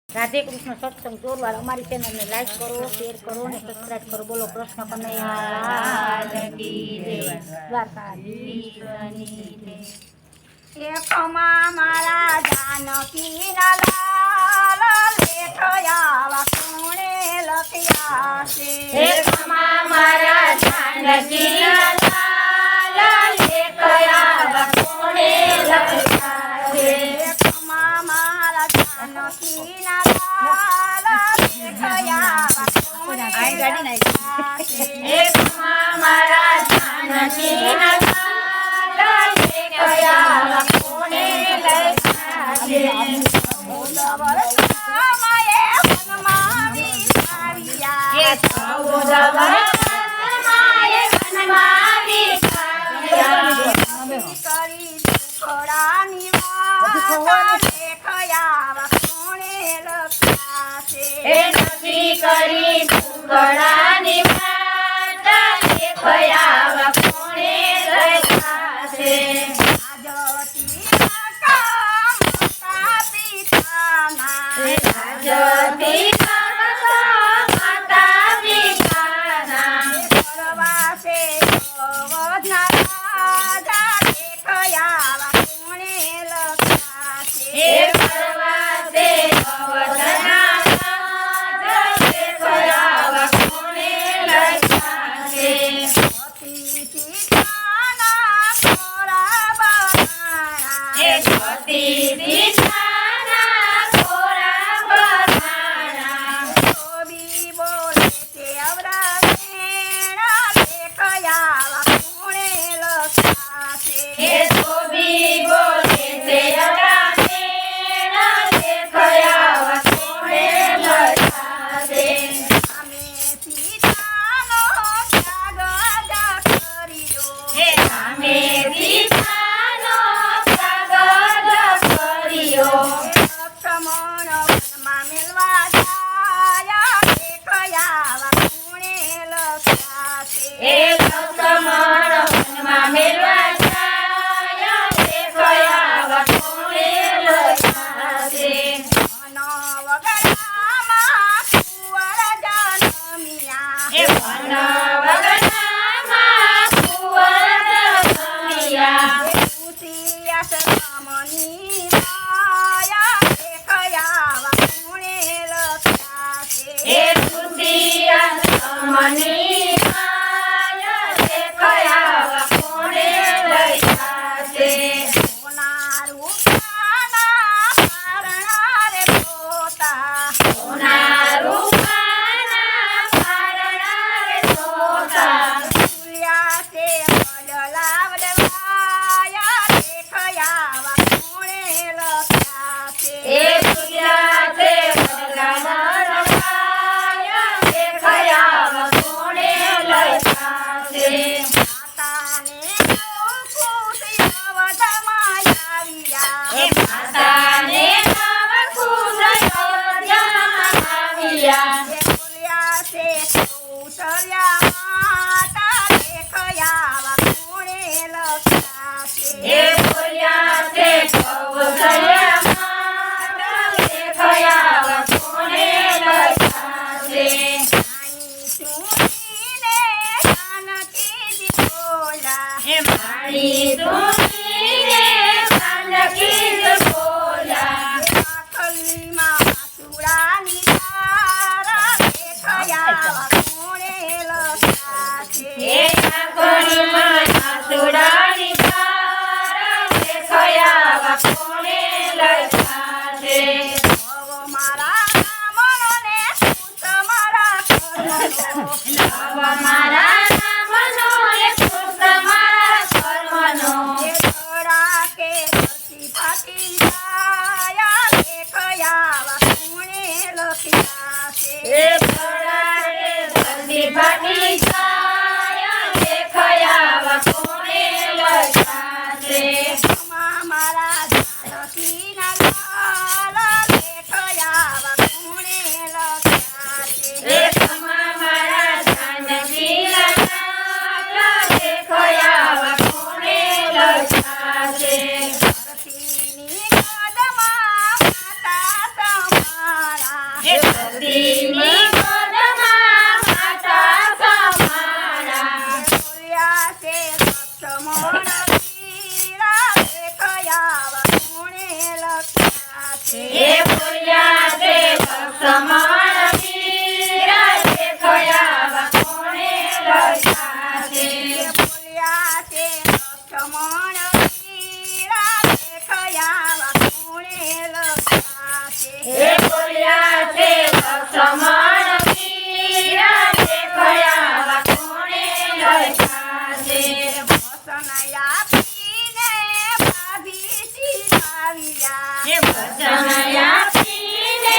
राधे कृष्ण सत्संग जोरवार अमारी चैनल ने लाइक करो, शेर करो ने सब्सक्राइब करो। बोलो कृष्ण कन्हैया लाल की जय। द्वारकाधीश एक मारा जानकी लाल लेखया कोणे लखिया से। एक मारा जानकी लाल लेखया कोणे लखिया से। एक मारा जानकी लाल लेखया कोणे लखिया से। एक मारा जानकी लाल लेखया कोणे लखिया से। ધરતીની ગોદમાં માતા તમારા સતીની ગોદમાં માતા સમાણા. બોલ્યા છે લક્ષ્મણ વીરા દેખયાવા કોણે લખ્યા છે. એ બોલ્યા તે લક્ષ્મણ વીરા દેખયાવા કોણે લખ્યા છે. બોલ્યા છે લક્ષ્મણ વીરા દેખયાવા કોણે લખ્યા છે. એ બોલ્યા તે લક્ષ્મણ વીરા દેખયાવા કોણે લખ્યા છે. વસન આપીને ભાભીજી આવ્યા. એ વચન આપીને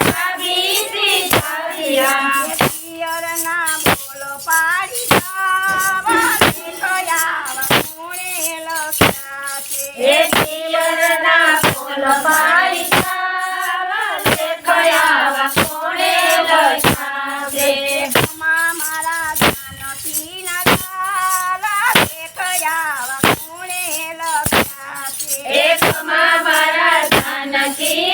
ભાભીજી ચાલ્યા. પિયરના બોલો પાડી જવા દેખયાવા કોણે લખ્યા છે. એ પિયરના ફૂલ પાડી જાવા દેખયાવા કોણે લખ્યા છે. માં મારા જાનકીના લાલા દેખયાવા કોણે લખ્યા છે. એકમાં મારા જાનકી